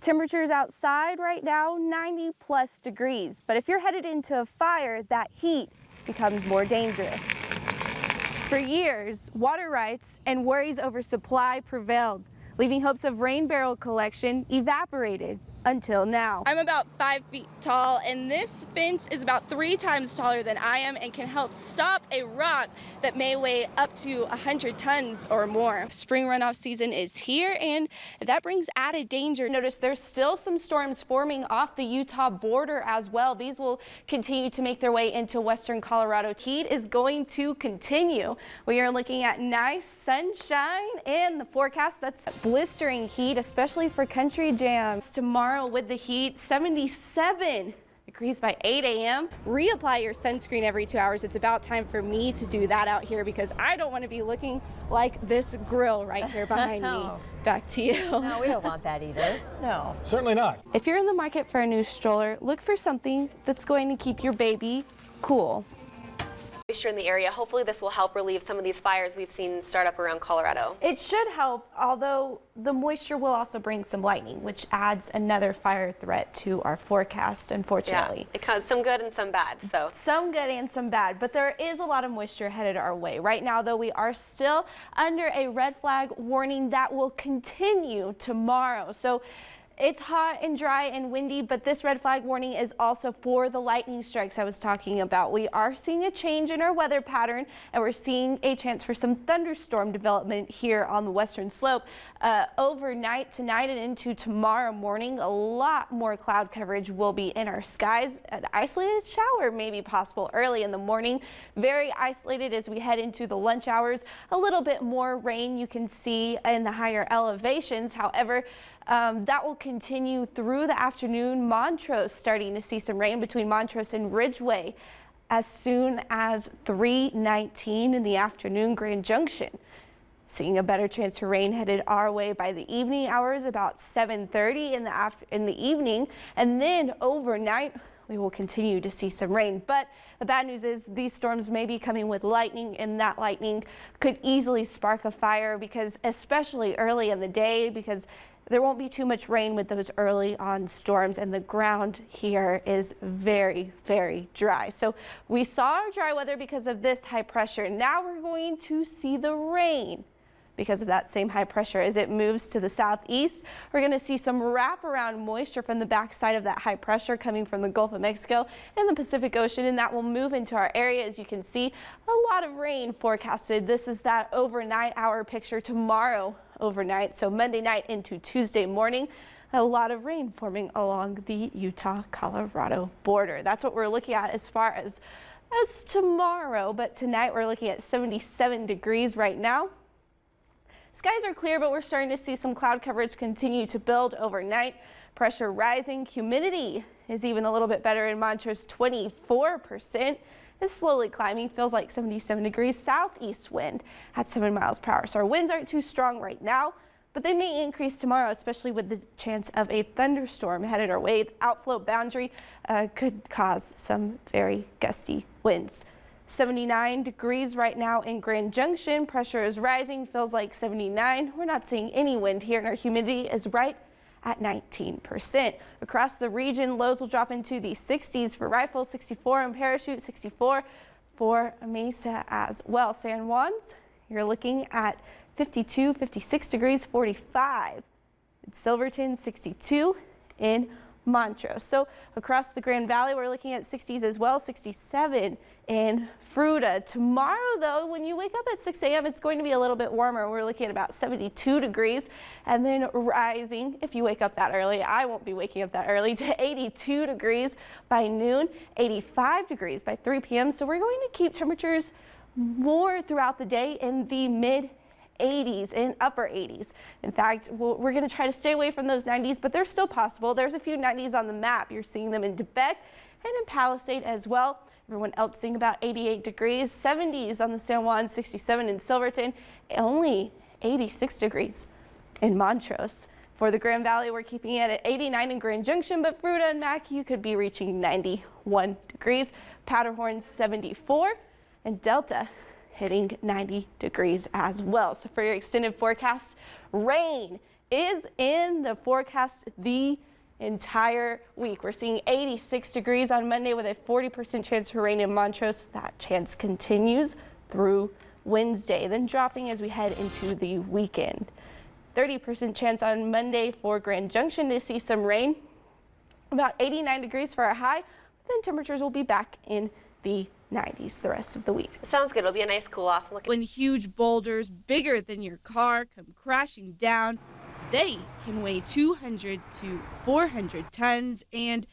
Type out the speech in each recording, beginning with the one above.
Temperatures outside right now, 90+ degrees. But if you're headed into a fire, that heat becomes more dangerous. For years, water rights and worries over supply prevailed, leaving hopes of rain barrel collection evaporated until now. I'm about 5 feet tall, and this fence is about 3 times taller than I am and can help stop a rock that may weigh up to 100 tons or more. Spring runoff season is here, and that brings added danger. Notice there's still some storms forming off the Utah border as well. These will continue to make their way into western Colorado. Heat is going to continue. We are looking at nice sunshine, and the forecast, that's blistering heat, especially for country jams. Tomorrow with the heat, 77 degrees by 8 a.m. Reapply your sunscreen every 2 hours. It's about time for me to do that out here because I don't want to be looking like this grill right here behind me. Back to you. No, we don't want that either. No. Certainly not. If you're in the market for a new stroller, look for something that's going to keep your baby cool. Moisture in the area. Hopefully this will help relieve some of these fires we've seen start up around Colorado. It should help, although the moisture will also bring some lightning, which adds another fire threat to our forecast, unfortunately. Yeah, it comes some good and some bad. So some good and some bad, but there is a lot of moisture headed our way. Right now, though, we are still under a red flag warning that will continue tomorrow. So it's hot and dry and windy, but this red flag warning is also for the lightning strikes I was talking about. We are seeing a change in our weather pattern, and we're seeing a chance for some thunderstorm development here on the western slope. Overnight tonight and into tomorrow morning, a lot more cloud coverage will be in our skies. An isolated shower may be possible early in the morning. Very isolated as we head into the lunch hours. A little bit more rain you can see in the higher elevations. However, that will continue through the afternoon. Montrose starting to see some rain between Montrose and Ridgeway as soon as 3:19 in the afternoon. Grand Junction seeing a better chance for rain headed our way by the evening hours, about 7:30 in the evening, and then overnight we will continue to see some rain. But the bad news is these storms may be coming with lightning, and that lightning could easily spark a fire, because especially early in the day, because there won't be too much rain with those early on storms, and the ground here is very, very dry. So we saw our dry weather because of this high pressure. Now we're going to see the rain because of that same high pressure. As it moves to the southeast, we're going to see some wraparound moisture from the backside of that high pressure coming from the Gulf of Mexico and the Pacific Ocean, and that will move into our area. As you can see, a lot of rain forecasted. This is that overnight hour picture tomorrow overnight, so Monday night into Tuesday morning. A lot of rain forming along the Utah-Colorado border. That's what we're looking at as far as tomorrow, but tonight we're looking at 77 degrees right now. Skies are clear, but we're starting to see some cloud coverage continue to build overnight. Pressure rising. Humidity is even a little bit better in Montrose, 24%. It's slowly climbing, feels like 77 degrees. Southeast wind at 7 miles per hour. So our winds aren't too strong right now, but they may increase tomorrow, especially with the chance of a thunderstorm headed our way. The outflow boundary could cause some very gusty winds. 79 degrees right now in Grand Junction. Pressure is rising, feels like 79. We're not seeing any wind here, and our humidity is right at 19%. Across the region, lows will drop into the 60s for Rifle, 64 in Parachute, 64 for Mesa as well. San Juan's, you're looking at 52, 56 degrees, 45 in Silverton, 62 in Montrose. So across the Grand Valley, we're looking at 60s as well, 67 in Fruita. Tomorrow, though, when you wake up at 6 a.m., it's going to be a little bit warmer. We're looking at about 72 degrees, and then rising if you wake up that early. I won't be waking up that early, to 82 degrees by noon, 85 degrees by 3 p.m. So we're going to keep temperatures more throughout the day in the mid 80s and upper 80s. In fact, we're going to try to stay away from those 90s, but they're still possible. There's a few 90s on the map. You're seeing them in Quebec and in Palisade as well. Everyone else seeing about 88 degrees, 70s on the San Juan, 67 in Silverton, only 86 degrees in Montrose. For the Grand Valley, we're keeping it at 89 in Grand Junction, but Fruita and Mac, you could be reaching 91 degrees. Powderhorn, 74, and Delta hitting 90 degrees as well. So for your extended forecast, rain is in the forecast the entire week. We're seeing 86 degrees on Monday with a 40% chance for rain in Montrose. That chance continues through Wednesday, then dropping as we head into the weekend. 30% chance on Monday for Grand Junction to see some rain. About 89 degrees for our high. Then temperatures will be back in the 90s the rest of the week. Sounds good. It'll be a nice cool off. When huge boulders bigger than your car come crashing down, they can weigh 200 to 400 tons, and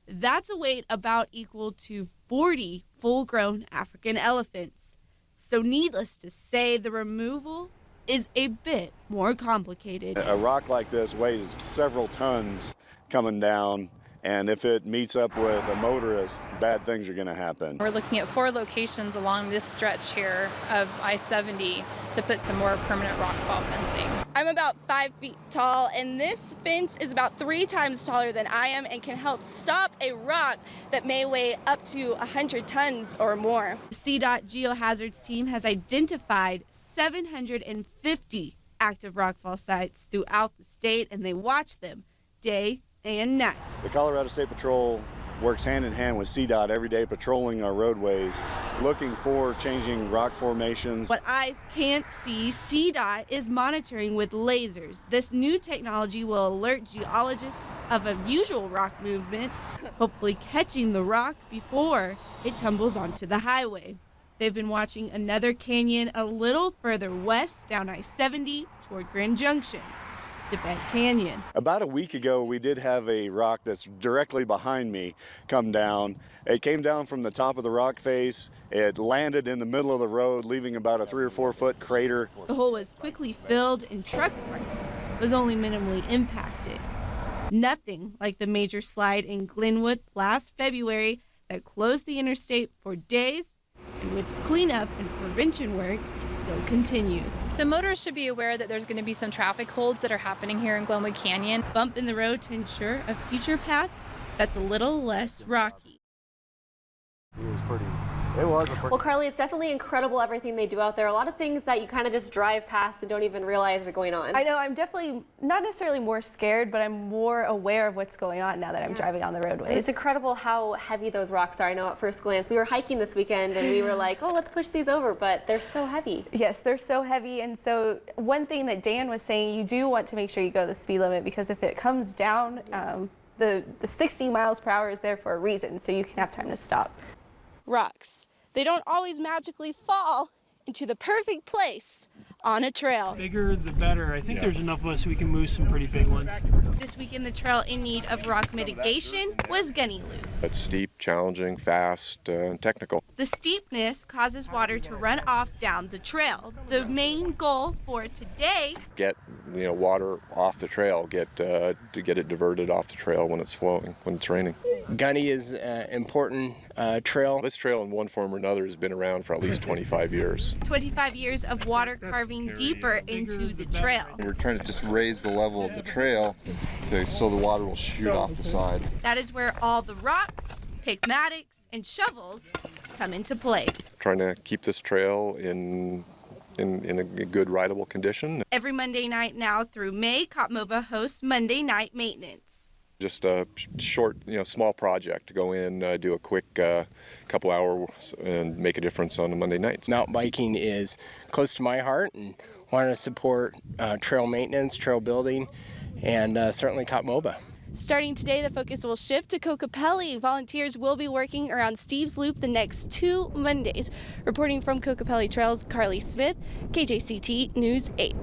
that's a weight about equal to 40 full-grown African elephants. So needless to say, the removal is a bit more complicated. A rock like this weighs several tons coming down, and if it meets up with a motorist, bad things are going to happen. We're looking at 4 locations along this stretch here of I-70 to put some more permanent rockfall fencing. I'm about 5 feet tall, and this fence is about 3 times taller than I am and can help stop a rock that may weigh up to 100 tons or more. The CDOT Geohazards team has identified 750 active rockfall sites throughout the state, and they watch them day and night. The Colorado State Patrol works hand in hand with CDOT every day patrolling our roadways, looking for changing rock formations. What eyes can't see, CDOT is monitoring with lasers. This new technology will alert geologists of unusual rock movement, hopefully catching the rock before it tumbles onto the highway. They've been watching another canyon a little further west down I-70 toward Grand Junction. Tibet Canyon. About a week ago, we did have a rock that's directly behind me come down. It came down from the top of the rock face. It landed in the middle of the road, leaving about a 3 or 4 foot crater. The hole was quickly filled and truck was only minimally impacted. Nothing like the major slide in Glenwood last February that closed the interstate for days, in which cleanup and prevention work still continues. So motorists should be aware that there's going to be some traffic holds that are happening here in Glenwood Canyon. Bump in the road to ensure a future path that's a little less rocky. Well, Carly, it's definitely incredible everything they do out there. A lot of things that you kind of just drive past and don't even realize are going on. I know, I'm definitely not necessarily more scared, but I'm more aware of what's going on now that I'm driving on the roadways. It's incredible how heavy those rocks are. I know at first glance, we were hiking this weekend and we were like, oh, let's push these over, but they're so heavy. Yes, they're so heavy. And so one thing that Dan was saying, you do want to make sure you go the speed limit, because if it comes down, the 60 miles per hour is there for a reason, so you can have time to stop. Rocks. They don't always magically fall into the perfect place on a trail. Bigger the better. I think there's enough of us so we can move some pretty big ones. This weekend, the trail in need of rock mitigation was Gunny Loop. It's steep, challenging, fast, and technical. The steepness causes water to run off down the trail. The main goal for today: get water off the trail, to get it diverted off the trail when it's flowing, when it's raining. Gunny is an important trail. This trail in one form or another has been around for at least 25 years. 25 years of water carving deeper into the trail. We're trying to just raise the level of the trail so the water will shoot off the side. That is where all the rocks, pigmatics, and shovels come into play. Trying to keep this trail in a good rideable condition. Every Monday night now through May, COPMOBA hosts Monday night maintenance. Just a short, small project to go in, do a quick couple hours and make a difference on a Monday night. Mountain biking is close to my heart, and want to support trail maintenance, trail building, and certainly COPMOBA. Starting today, the focus will shift to Kokopelli. Volunteers will be working around Steve's Loop the next 2 Mondays. Reporting from Kokopelli Trails, Carly Smith, KJCT News 8.